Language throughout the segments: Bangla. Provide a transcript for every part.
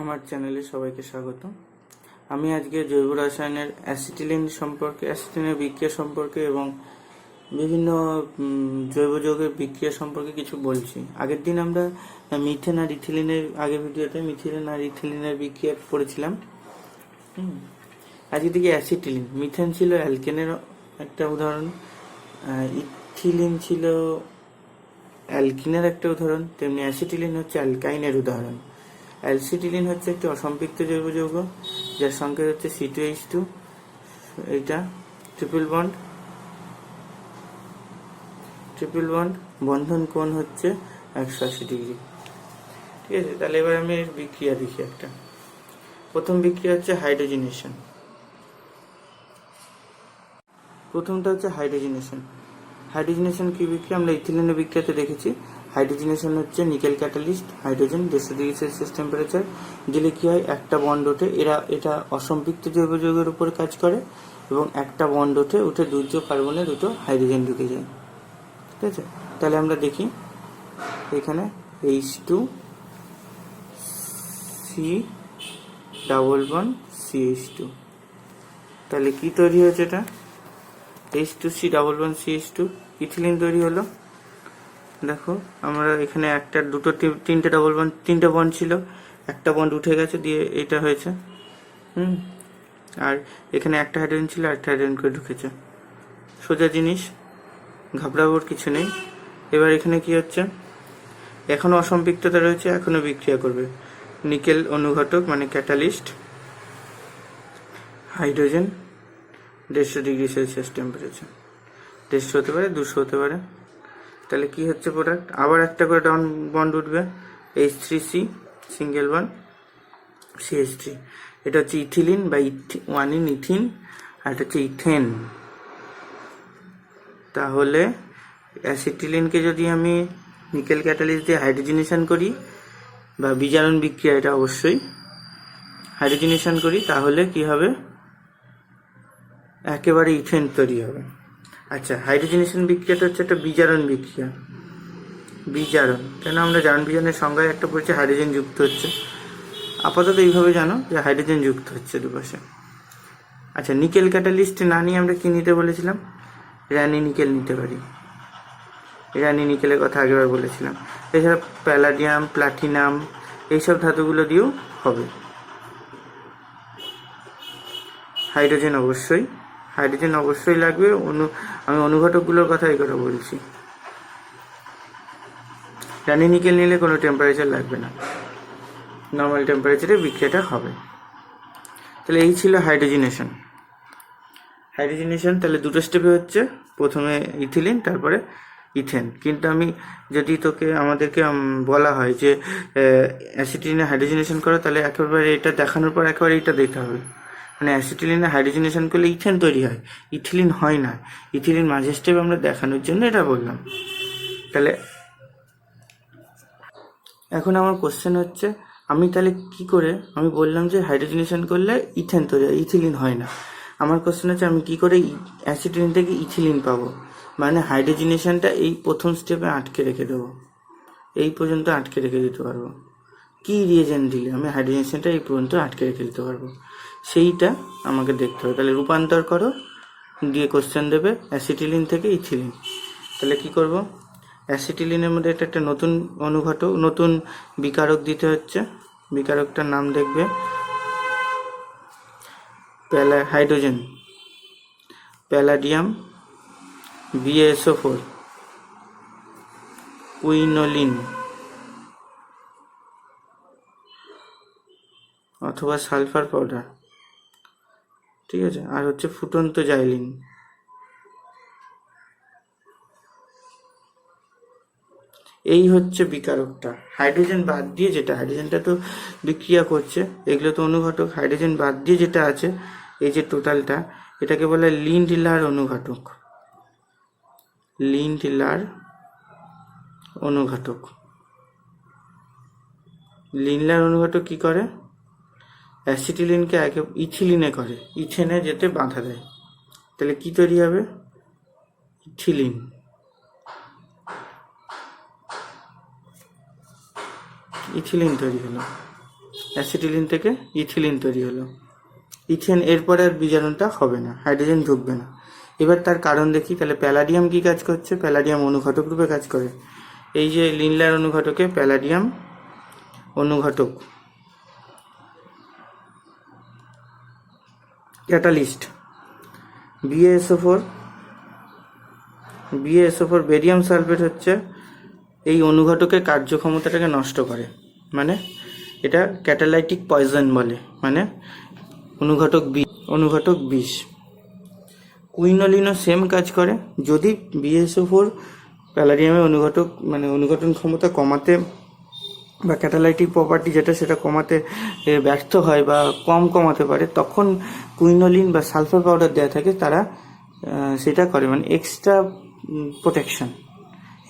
আমার চ্যানেলে সবাইকে স্বাগত। আমি আজকে জৈব রসায়নের অ্যাসিটিলিনের বিক্রিয়া সম্পর্কে এবং বিভিন্ন জৈব যৌগের বিক্রিয়া সম্পর্কে কিছু বলছি। আগের দিন আমরা মিথেন আর ইথিলিনের ভিডিওতে মিথিলিন আর ইথিলিনের বিক্রিয়া পড়েছিলাম। আজকে দেখি অ্যাসিটিলিন। মিথেন ছিল অ্যালকেনের একটা উদাহরণ, ইথিলিন ছিল অ্যালকিনের একটা উদাহরণ, তেমনি অ্যাসিটিলিন হচ্ছে অ্যালকাইনের উদাহরণ। অ্যাসিটিলিন হচ্ছে একটি অসম্পৃক্ত জৈব যৌগ যার সংকেত হচ্ছে C2H2। এইটা ট্রিপল বন্ড, বন্ধন কোণ হচ্ছে 180 ডিগ্রি। ঠিক আছে, তাহলে এবার আমি এর বিক্রিয়া দেখি একটা। প্রথম বিক্রিয়া হচ্ছে হাইড্রোজেনেশন। প্রথমটা হচ্ছে হাইড্রোজেনেশন কি বিক্রিয়া? আমরা ইথিলিনের বিক্রিয়াতে দেখেছি। হাইড্রোজেনেশন হচ্ছে nickel catalyst, hydrogen 150 degree Celsius temperature দিলে কি হয়, একটা বন্ড ওঠে। এটা অসম্পৃক্ত জৈব যৌগের উপর কাজ করে এবং একটা বন্ড উঠে দুটো কার্বনে দুটো হাইড্রোজেন ঢুকে যায়। ঠিক আছে, তাহলে আমরা দেখি এখানে H2C+CH2, তাহলে কি তৈরি হয়েছে? এটা H2C+CH2 ইথিলিন তৈরি হলো। দেখো, আমরা এখানে একটা দুটো তিনটে বন্ড ছিল, একটা বন্ড উঠে গেছে দিয়ে এটা হয়েছে। আর এখানে একটা হাইড্রোজেন ছিল, একটা হাইড্রোজেন করে ঢুকেছে। সোজা জিনিস, ঘাবড়াবার কিছু নেই। এবার এখানে কি হচ্ছে, এখনো অসম্পৃক্ততা রয়েছে, এখনো বিক্রিয়া করবে। নিকেল অনুঘটক মানে catalyst, hydrogen 150 degree Celsius temperature, 150 হতে পারে, 200 হতে পারে। তাহলে কি হচ্ছে প্রোডাক্ট? আবার একটা করে ডাউন বন্ড উঠবে, H3C সিঙ্গেল বন্ড CH3। এটা হচ্ছে ইথিলিন বা 1 ইথিন, আর এটা হচ্ছে ইথেন। তাহলে অ্যাসিটিলিনকে যদি আমি নিকেল ক্যাটালিস্ট দিয়ে হাইড্রোজেনেশন করি বা বিজারণ বিক্রিয়া, এটা অবশ্যই হাইড্রোজেনেশন করি, তাহলে কি হবে, একেবারে ইথেন তৈরি হবে। আচ্ছা, হাইড্রোজেনেশন বিক্রিয়াটা হচ্ছে একটা বিজারণ বিক্রিয়া। বিজারণ কেন? আমরা জারণ বিজারণের সংজ্ঞায় একটা পড়ছি, হাইড্রোজেন যুক্ত হচ্ছে। আপাতত এইভাবে জানো যে হাইড্রোজেন যুক্ত হচ্ছে দুপাশে। আচ্ছা, নিকেল ক্যাটালিস্ট না নিয়ে আমরা কি নিতে বলেছিলাম? র্যানি নিকেল নিতে পারি। র্যানি নিকেলের কথা আগেবার বলেছিলাম। এছাড়া প্যালাডিয়াম, প্লাটিনাম এইসব ধাতুগুলো দিয়েও হবে। হাইড্রোজেন অবশ্যই লাগবে। আমি অনুঘটকগুলোর কথা এই কথা বলছি। র্যানি নিকেল নিলে কোনো টেম্পারেচার লাগবে না, নর্মাল টেম্পারেচারে বিক্রিয়াটা হবে। তাহলে এই ছিল হাইড্রোজেনেশন। তাহলে দুটো স্টেপে হচ্ছে, প্রথমে ইথিলিন, তারপরে ইথেন। কিন্তু যদি আমাদেরকে বলা হয় যে অ্যাসিটিলিনে হাইড্রোজেনেশন করো, তাহলে একেবারে এটা দেখানোর পর একেবারে এইটা দিতে হবে। মানে অ্যাসিটিলিনে হাইড্রোজেনেশন করলে ইথেন তৈরি হয়, ইথিলিন হয় না। ইথিলিন মাঝের স্টেপ আমরা দেখানোর জন্য এটা বললাম। তাহলে এখন আমার কোশ্চেন হচ্ছে, আমি তাহলে কি করে, আমি বললাম যে হাইড্রোজেনেশন করলে ইথেন তৈরি হয়, ইথিলিন হয় না। আমার কোশ্চেন হচ্ছে, আমি কি করে অ্যাসিটিলিন থেকে ইথিলিন পাবো? মানে হাইড্রোজেনেশনটা এই প্রথম স্টেপে আটকে রেখে দেবো, এই পর্যন্ত আটকে রেখে দিতে পারবো। কি রিয়েজেন্ট দিলে আমি হাইড্রোজেনেশনটা এই পর্যন্ত আটকে রেখে দিতে পারবো, সেইটা আমাকে দেখতে হবে। তাহলে রূপান্তর করো দিয়ে কোশ্চেন দেবে অ্যাসিটিলিন থেকে ইথিলিন। তাহলে কি করব? অ্যাসিটিলিনের মধ্যে একটা নতুন অনুঘটক, নতুন বিকারক দিতে হচ্ছে। বিকারকটার নাম দেখবে হাইড্রোজেন প্যালাডিয়াম BaSO4 কুইনোলিন অথবা সালফার পাউডার। ঠিক আছে, আর হচ্ছে ফুটন্ত জাইলিন। এই হচ্ছে বিকারকটা। হাইড্রোজেন বাদ দিয়ে যেটা, হাইড্রোজেনটা তো বিক্রিয়া করছে, এগুলো তো অনুঘটক। হাইড্রোজেন বাদ দিয়ে যেটা আছে, এই যে টোটালটা, এটাকে বলে লিন্ডলার অনুঘটক। লিন্ডলার অনুঘটক কি করে? অ্যাসিটিলিনকে ইথিলিনে করে, ইথেনে যেতে বাধা দেয়। তাহলে কি তৈরি হবে? ইথিলিন। তৈরি হলো। অ্যাসিটিলিন থেকে ইথিলিন তৈরি হলো। ইথেন এরপরে আর বিজারণটা হবে না, হাইড্রোজেন ঢুকবে না। এবার তার কারণ দেখি। তাহলে প্যালাডিয়াম কি কাজ করছে? প্যালাডিয়াম অনুঘটক রূপে কাজ করে। এই যে লিনলার অনুঘটকে প্যালাডিয়াম অনুঘটক, ক্যাটালিস্ট। BaSO4 বেরিয়াম সালফেট হচ্ছে এই অনুঘটকের কার্যক্ষমতাটাকে নষ্ট করে, মানে এটা ক্যাটালাইটিক পয়জন বলে, মানে অনুঘটক বিষ। কুইনোলিনও সেম কাজ করে। যদি BaSO4 প্যালাডিয়ামের অনুঘটন ক্ষমতা কমাতে বা ক্যাটালাইটিক প্রপার্টি যেটা সেটা কমাতে ব্যর্থ হয় বা কম কমাতে পারে, তখন কুইনোলিন বা সালফার পাউডার দেওয়া থাকে, তারা সেটা করে, মানে এক্সট্রা প্রোটেকশন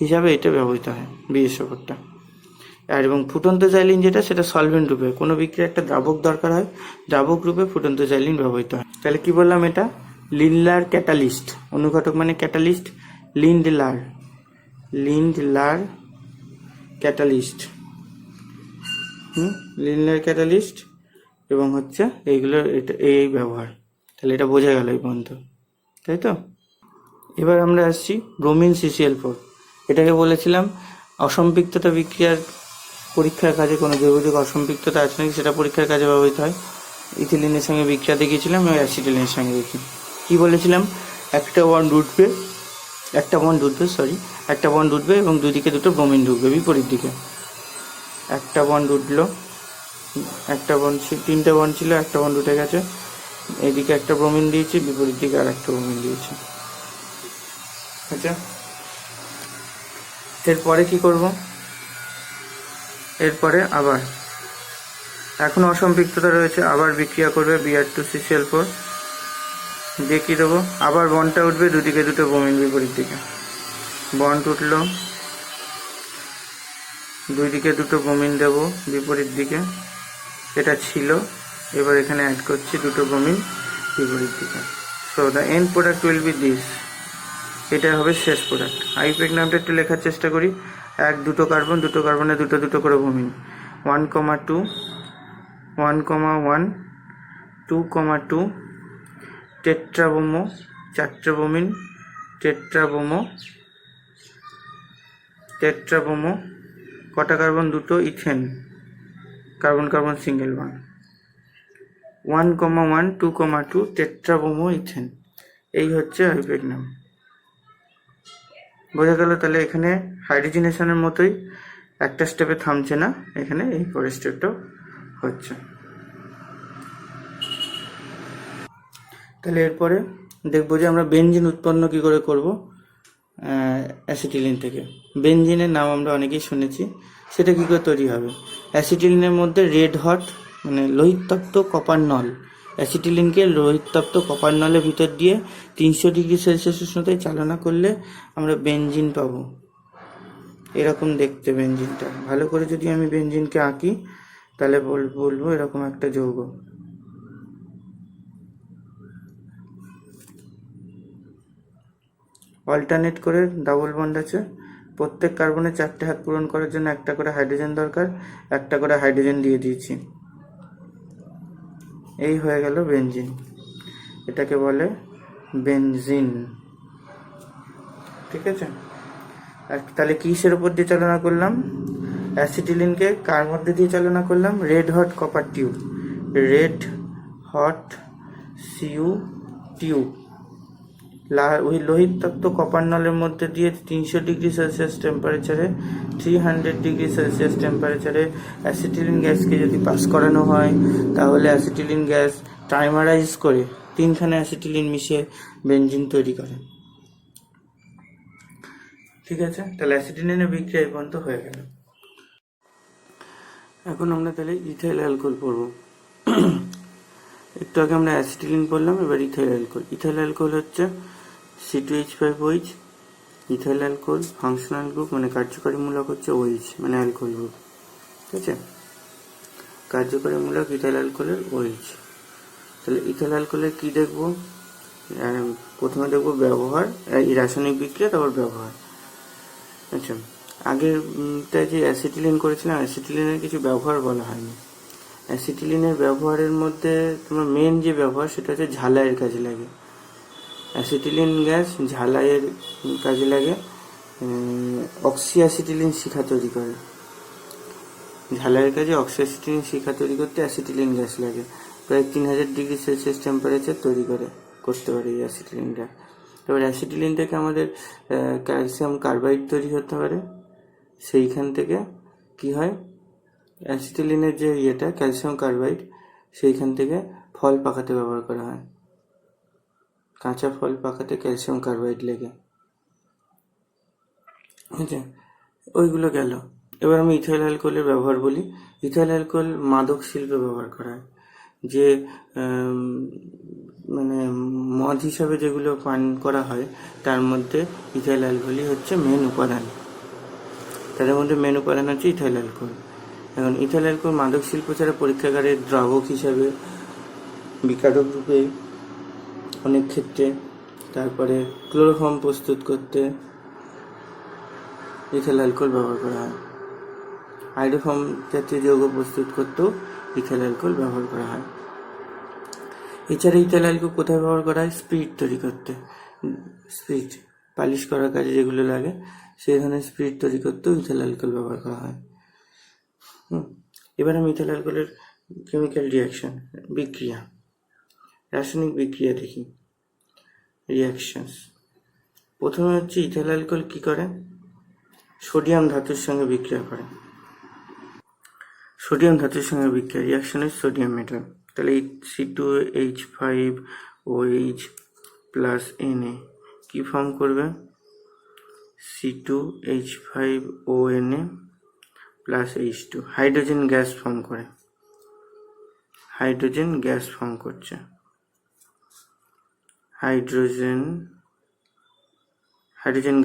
হিসাবে এটা ব্যবহৃত হয় BaSO4টা। আর এবং ফুটন্ত জাইলিন যেটা, সেটা সলভেন্ট রূপে, কোনো বিক্রিয়া একটা দ্রাবক দরকার হয়, দ্রাবক রূপে ফুটন্ত জাইলিন ব্যবহৃত হয়। তাহলে কি বললাম? এটা লিনলার ক্যাটালিস্ট অনুঘটক, মানে ক্যাটালিস্ট, লিন্ডলার ক্যাটালিস্ট, লিনিয়ার ক্যাটালিস্ট, এবং হচ্ছে এইগুলোর এটা এই ব্যবহার। তাহলে এটা বোঝা গেল এই পর্যন্ত, তাই তো? এবার আমরা আসছি ব্রোমিন CCl4। এটাকে বলেছিলাম অসম্পৃক্ততা বিক্রিয়ার পরীক্ষার কাজে, কোনো জৈবিক অসম্পৃক্ততা আছে নাকি সেটা পরীক্ষার কাজে ব্যবহৃত হয়। ইথিলিনের সঙ্গে বিক্রিয়া দেখিয়েছিলাম এবং অ্যাসিটিলিনের সঙ্গে দেখি। কি বলেছিলাম? একটা বন্ড উঠবে এবং দুদিকে দুটো ব্রোমিন ঢুকবে বিপরীত দিকে। একটা বন্ড উঠলো, তিনটে বন্ড ছিল, একটা বন্ড উঠে গেছে, এইদিকে একটা ব্রোমিন দিয়েছি, বিপরীত দিকে আর একটা ব্রোমিন দিয়েছি। আচ্ছা, এরপরে কি করব? এরপরে আবার এখন অসম্পৃক্ততা রয়েছে, আবার বিক্রিয়া করবে Br2CCl4 দিয়ে কি দেবো? আবার বন্ডটা উঠবে, দুদিকে দুটো ব্রোমিন বিপরীত দিকে। বন্ড উঠলো, দুই দিকে দুটো ব্রোমিন দেব বিপরীত দিকে, এটা ছিল। এবার এখানে অ্যাড করছি দুটো ব্রোমিন বিপরীত দিকে। So the end product will be this. এটা হবে শেষ প্রোডাক্ট। আইপ্যাক নামটা একটু লেখার চেষ্টা করি। দুটো কার্বনে দুটো করে ব্রোমিন, 1,2 1,1 2,2 টেট্রাব্রোমো, 4টে ব্রোমিন, টেট্রাব্রোমো, কটা কার্বন? দুটো, ethane, carbon single bond, 1,1 2,2 tetrabromo ethane. এই হচ্ছে আইপ্যাক নাম। বোঝা গেল? তাহলে এখানে হাইড্রোজেনেশনের মতোই একটা স্টেপে থামছে না, এখানে এই পরের স্টেপটাও হচ্ছে। তাহলে এরপরে দেখবো যে আমরা বেনজিন উৎপন্ন কি করে করব অ্যাসিটিলিন থেকে। বেনজিনের নাম আমরা অনেকেই শুনেছি, সেটা কি করে তৈরি হবে? অ্যাসিটিলিনের মধ্যে রেড হট, মানে লোহিতপ্ত কপার নল, অ্যাসিটিলিনকে লোহিতপ্ত কপার নলের ভিতর দিয়ে 300 ডিগ্রি সেলসিয়াস উষ্ণতায় চালনা করলে আমরা বেনজিন পাবো। এরকম দেখতে বেনজিনটা। ভালো করে যদি আমি বেনজিনকে আঁকি, তাহলে বলবো এরকম একটা যৌগ। অল্টারনেট করে ডাবল বন্ড আছে, প্রত্যেক কার্বনে 4টে হাত পূরণ করার জন্য একটা করে হাইড্রোজেন দরকার, একটা করে হাইড্রোজেন দিয়ে দিয়েছি। এই হয়ে গেল বেনজিন। এটাকে বলে বেনজিন, ঠিক আছে? আর তাহলে কিসের উপর দিয়ে চালনা করলাম? অ্যাসিটিলিনকে কার মধ্যে দিয়ে চালনা করলাম? Red hot copper tube, CU tube, ওই লোহিতপ্ত কপার নলের মধ্যে দিয়ে 300 ডিগ্রি সেলসিয়াস টেম্পারেচারে, 300 ডিগ্রি সেলসিয়াস টেম্পারেচারে অ্যাসিটিলিন গ্যাসকে যদি পাস করানো হয়, তাহলে অ্যাসিটিলিন গ্যাস ট্রাইমারাইজ করে 3খানে অ্যাসিটিলিন মিশিয়ে বেনজিন তৈরি করে। ঠিক আছে? তাহলে অ্যাসিটিলিনের বিক্রিয়া এই পর্যন্ত হয়ে গেল। এখন আমরা তাহলে ইথাইল অ্যালকোহল পড়ব। একটু আগে আমরা অ্যাসিটিলিন পড়লাম, এবার ইথাইল অ্যালকোহল। ইথাইল অ্যালকোহল হচ্ছে C2H5OH। Ethyl alcohol functional group, মানে কার্যকারী মূলক হচ্ছে OH, মানে অ্যালকোহল গ্রুপ, ঠিক আছে? কার্যকারী মূলক ইথাইল অ্যালকোহলের OH। তাহলে ইথাইল অ্যালকোহলের কি দেখবো? প্রথমে দেখবো ব্যবহার, এই রাসায়নিক বিক্রিয়া, তারপর ব্যবহার। আচ্ছা, আগেরটা যে অ্যাসিটিলিন করেছিলাম, অ্যাসিটিলিনের কিছু ব্যবহার বলা হয়নি। অ্যাসিটিলিনের ব্যবহারের মধ্যে তোমার মেন যে ব্যবহার সেটা হচ্ছে ঝালাইয়ের কাজে লাগে। অ্যাসিটিলিন গ্যাস ঝালাইয়ের কাজে লাগে, অক্সিঅ্যাসিটিলিন শিখা তৈরি করে। ঝালাইয়ের কাজে অক্সিঅ্যাসিটিলিন শিখা তৈরি করতে অ্যাসিটিলিন গ্যাস লাগে। প্রায় 3000 ডিগ্রি সেলসিয়াস টেম্পারেচার তৈরি করতে পারে এই অ্যাসিটিলিনটা। এবার অ্যাসিটিলিন থেকে আমাদের ক্যালসিয়াম কার্বাইড তৈরি হতে পারে। সেইখান থেকে কি হয়, অ্যাসিটিলিনের যে ক্যালসিয়াম কার্বাইড, সেইখান থেকে ফল পাকাতে ব্যবহার করা হয়। কাঁচা ফল পাকাতে ক্যালসিয়াম কার্বাইড লেগে, ঠিক আছে? ওইগুলো গেল। এবার আমি ইথাইল অ্যালকোহলের ব্যবহার বলি। ইথাইল অ্যালকোহল মাদক শিল্পে ব্যবহার করা হয়। যে মানে মদ হিসাবে যেগুলো পান করা হয় তার মধ্যে ইথাইল অ্যালকোহলই হচ্ছে মেন উপাদান। তাদের মধ্যে মেন উপাদান হচ্ছে ইথাইল অ্যালকোহল। এখন ইথাইল অ্যালকোহল মাদক শিল্প ছাড়া পরীক্ষাগারের দ্রাবক হিসাবে, বিকারক রূপে অনেক ক্ষেত্রে, তারপরে ক্লোরোফর্ম প্রস্তুত করতে ইথাইল অ্যালকোহল ব্যবহার করা হয়। হাইড্রোফর্ম জাতীয় যৌগ প্রস্তুত করতেও ইথাইল অ্যালকোহল ব্যবহার করা হয়। এছাড়া ইথাইল অ্যালকোহল কোথায় ব্যবহার করা হয়? স্পিরিট তৈরি করতে। স্পিরিট পালিশ করার কাজে যেগুলো লাগে সেই ধরনের স্পিরিট তৈরি করতেও ইথাইল অ্যালকোহল ব্যবহার করা হয়। এবার আমি ইথাইল অ্যালকোহলের কেমিক্যাল রিয়াকশন, বিক্রিয়া, রাসায়নিক বিক্রিয়া দেখি। রিয়াকশনস, প্রথমে হচ্ছে ইথাইল অ্যালকোহল কি করে? সোডিয়াম ধাতুর সঙ্গে বিক্রিয়া করে। সোডিয়াম ধাতুর সঙ্গে বিক্রিয়া, রিয়াকশন ইজ সোডিয়াম মেটাল। তাহলে C2H5OH প্লাস Na কি ফর্ম করবে? C2H5ONa plus H2, hydrogen gas form করে। হাইড্রোজেন গ্যাস ফর্ম করছে। হাইড্রোজেন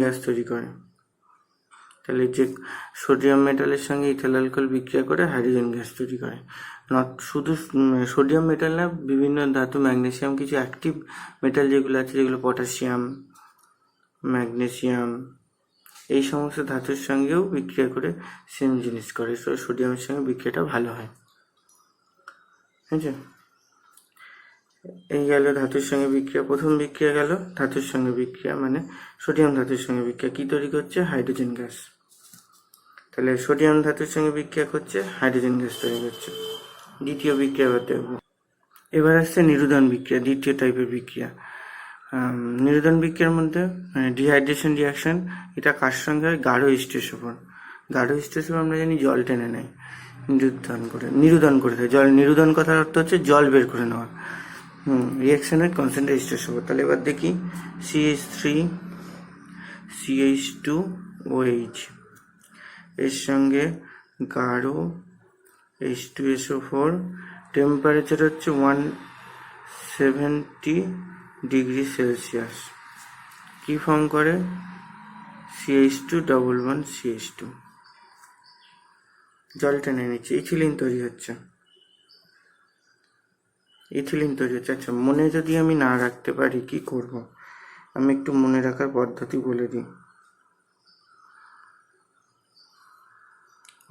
গ্যাস তৈরি করে। তাহলে যে সোডিয়াম মেটালের সঙ্গে ইথাইল অ্যালকোহল বিক্রিয়া করে হাইড্রোজেন গ্যাস তৈরি করে। শুধু সোডিয়াম মেটাল না, বিভিন্ন ধাতু, ম্যাগনেসিয়াম, কিছু অ্যাক্টিভ মেটাল যেগুলো আছে, যেগুলো পটাশিয়াম, ম্যাগনেসিয়াম, এই সমস্ত ধাতুর সঙ্গেও বিক্রিয়া করে সেম জিনিস করে। সোডিয়ামের সঙ্গে বিক্রিয়াটা ভালো হয়, ঠিক আছে? এই গেল ধাতুর সঙ্গে বিক্রিয়া। প্রথম বিক্রিয়া গেল ধাতুর সঙ্গে বিক্রিয়া, মানে সোডিয়াম ধাতুর সঙ্গে বিক্রিয়া কি তৈরি করছে? Hydrogen gas. তাহলে সোডিয়াম ধাতুর সঙ্গে বিক্রিয়া করছে, হাইড্রোজেন গ্যাস তৈরি করছে। দ্বিতীয় বিক্রিয়া দেখব। এবার আসছে নিরুদন বিক্রিয়া, দ্বিতীয় টাইপের বিক্রিয়া। নিরুদন বিক্রিয়ার মধ্যে ডিহাইড্রেশন রিয়াকশন, এটা কার সঙ্গে হয়? গাঢ় স্টেসোফোর। গাঢ় স্টেসোফোর আমরা জানি জল টেনে নেয়, নিরুদন করে দেয়। জল নিরুদন কথার অর্থ হচ্ছে জল বের করে নেওয়া। রিয়াকশনের কনসেন্ট্রেট স্টেসোফোর। তাহলে এবার দেখি CH3CH2OH এর সঙ্গে গাঢ় H2SO4, টেম্পারেচার হচ্ছে 170°C। কি ফর্ম করে? CH211CH2, জল টেনে নিচ্ছে, ইথিলিন তৈরি হচ্ছে। আচ্ছা, মনে যদি আমি না রাখতে পারি কি করব? আমি একটু মনে রাখার পদ্ধতি বলে দিই।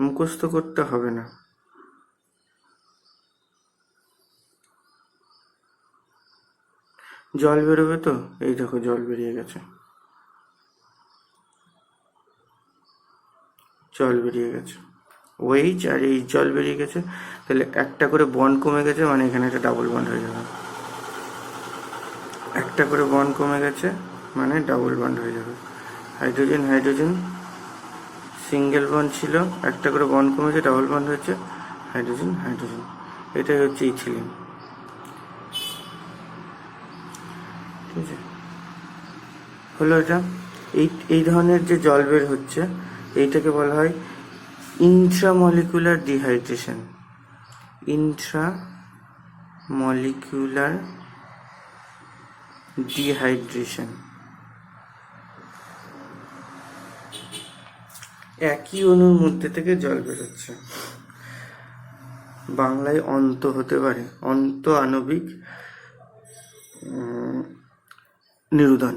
মুখস্থ করতে হবে না, জল বেরোবে তো। এই দেখো জল বেরিয়ে গেছে, OH আর এই জল বেরিয়ে গেছে। তাহলে একটা করে বন্ড কমে গেছে, মানে এখানে একটা ডাবল বন্ড হয়ে যাবে। একটা করে বন্ড কমে গেছে মানে ডাবল বন্ড হয়ে যাবে। হাইড্রোজেন হাইড্রোজেন সিঙ্গেল বন্ড ছিল, একটা করে বন্ড কমেছে, ডাবল বন্ড হচ্ছে, হাইড্রোজেন হাইড্রোজেন। এটাই হচ্ছে ইথিলিন, ঠিক আছে? হলো এটা। এই ধরনের যে জল বের হচ্ছে এইটাকে বলা হয় ইন্ট্রামলিকুলার ডিহাইড্রেশন। Intramolecular dehydration. একই অণুর মধ্যে থেকে জল বেরোচ্ছে, বাংলায় অন্ত হতে পারে, অন্ত আণবিক নিরুদন,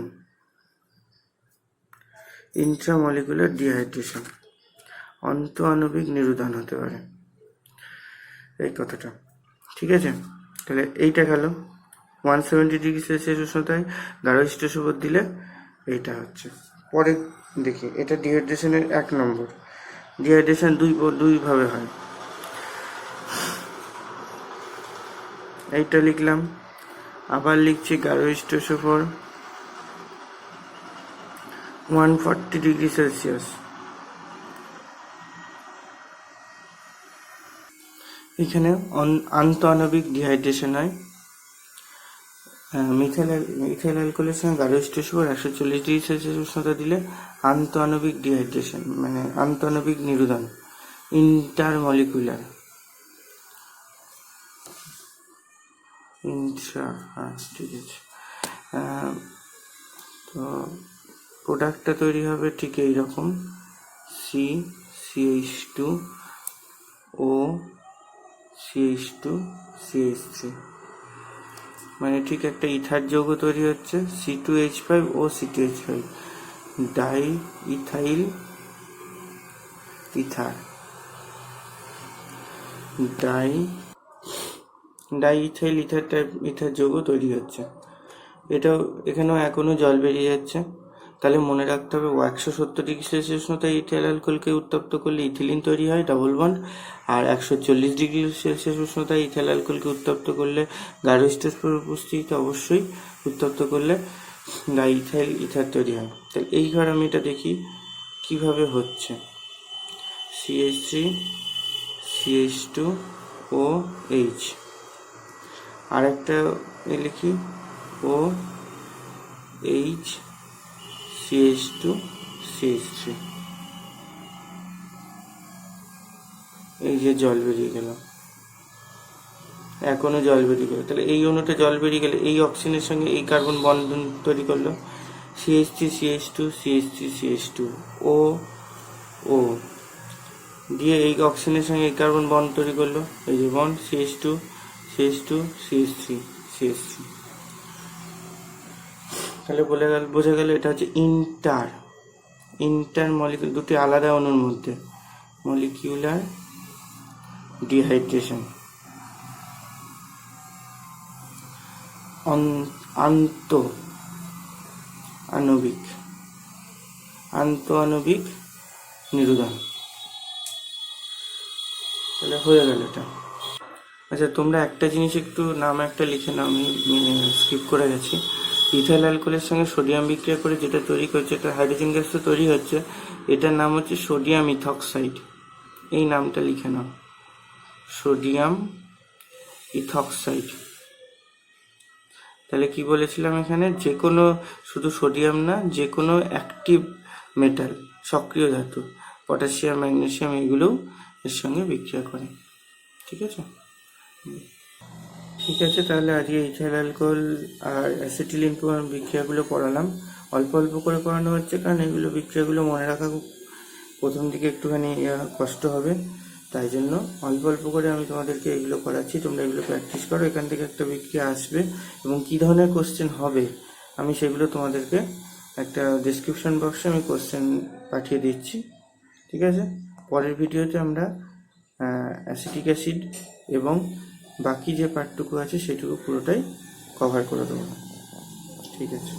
ইন্ট্রামলিকুলার ডিহাইড্রেশন, অন্ত আণবিক নিরুদন হতে পারে। এই কথাটা, ঠিক আছে? তাহলে এইটা গেল 170°C উষ্ণতায় গাঢ় হিস্টোসোপর দিলে এইটা হচ্ছে। পরে দেখি, এটা ডিহাইড্রেশনের 1 নম্বর। ডিহাইড্রেশন দুইভাবে হয়। এইটা লিখলাম, আবার লিখছি গাঢ় হিস্টোসোপর 140°C। এখানে আন্তঃআণবিক ডিহাইড্রেশন হয়। মিথাইল অ্যালকোহলের সঙ্গে গাঢ় হিস্টোসোপর 140°C উষ্ণতা দিলে আন্তঃআণবিক ডিহাইড্রেশন, মানে আন্তঃআণবিক নিরুদন, ইন্টারমলিকুলার ঠিক আছে। তো প্রোডাক্টটা তৈরি হবে ঠিক এইরকম, CH2O CH2 CH3, মানে ঠিক একটা ইথার যৌগ তৈরি হচ্ছে, C2H5O C2H5, die ethyl ether, die ethyl ether type ether যৌগ তৈরি হচ্ছে। এখানেও এখনো জল বেরিয়ে যাচ্ছে। তাহলে মনে রাখতে হবে 170°C উষ্ণতায় ইথাইল অ্যালকোহলকে উত্তপ্ত করলে ইথিলিন তৈরি হয়, ডাবল বন্ড। আর 140°C উষ্ণতায় ইথাইল অ্যালকোহলকে উত্তপ্ত করলে গাঢ় হিস্টোসোপর উপস্থিতিতে অবশ্যই উত্তপ্ত করলে ডাই ইথাইল ইথার তৈরি হয়। তাহলে এইবার আমি এটা দেখি কিভাবে হচ্ছে। CH3 CH2OH, আর একটা লিখি OH CH2 CH3, এই যে জল বেরিয়ে গেল, এখনো জল বেরিয়ে গেল। তাহলে এই অণুটা জল বেরিয়ে গেলে এই অক্সিজেনের সঙ্গে এই কার্বন বন্ধন তৈরি করলো, CH3 CH2 CH3 CH2 O দিয়ে এই অক্সিজেনের সঙ্গে এই কার্বন বন্ড তৈরি করলো, এই যে bond CH2 CH2 CH3 CH3। তাহলে বোঝা গেল এটা হচ্ছে ইন্টার মলিকুলার, দুটি আলাদা অণুর মধ্যে মলিকিউলার ডিহাইড্রেশন। আন্তঃআণবিক নিরুদন। তাহলে হয়ে গেল এটা। আচ্ছা, তোমরা একটা জিনিস একটু নাম একটা লিখে নাও, আমি স্কিপ করে গেছি। ইথাইল অ্যালকোহলের সঙ্গে সোডিয়াম বিক্রিয়া করে যেটা তৈরি করছে, এটা হাইড্রোজেন গ্যাস তো তৈরি হচ্ছে, এটার নাম হচ্ছে সোডিয়াম ইথক্সাইড। এই নামটা লিখে নাও, সোডিয়াম ইথক্সাইড। তাহলে কি বলেছিলাম এখানে, যে কোনো, শুধু সোডিয়াম না, যে কোনো অ্যাক্টিভ মেটাল, সক্রিয় ধাতু, পটাশিয়াম ম্যাগনেসিয়াম, এগুলোও এর সঙ্গে বিক্রিয়া করে। ঠিক আছে, তাহলে আজকে ইথাইল অ্যালকোহল আর অ্যাসিটিলিন বিক্রিয়াগুলো পড়ালাম। অল্প অল্প করে পড়ানো হচ্ছে, কারণ এগুলো বিক্রিয়াগুলো মনে রাখা প্রথম দিকে একটুখানি কষ্ট হবে, তাই জন্য অল্প অল্প করে আমি তোমাদেরকে এগুলো করাচ্ছি। তোমরা এগুলো প্র্যাকটিস করো, এখান থেকে একটা বিক্রিয়া আসবে এবং কী ধরনের কোশ্চেন হবে আমি সেগুলো তোমাদেরকে একটা ডেসক্রিপশন বক্সে আমি কোশ্চেন পাঠিয়ে দিচ্ছি। ঠিক আছে, পরের ভিডিওতে আমরা অ্যাসিটিক অ্যাসিড এবং বাকি যে পার্টটুকু আছে সেটুকু পুরোটাই কভার করে দেবো। ঠিক আছে।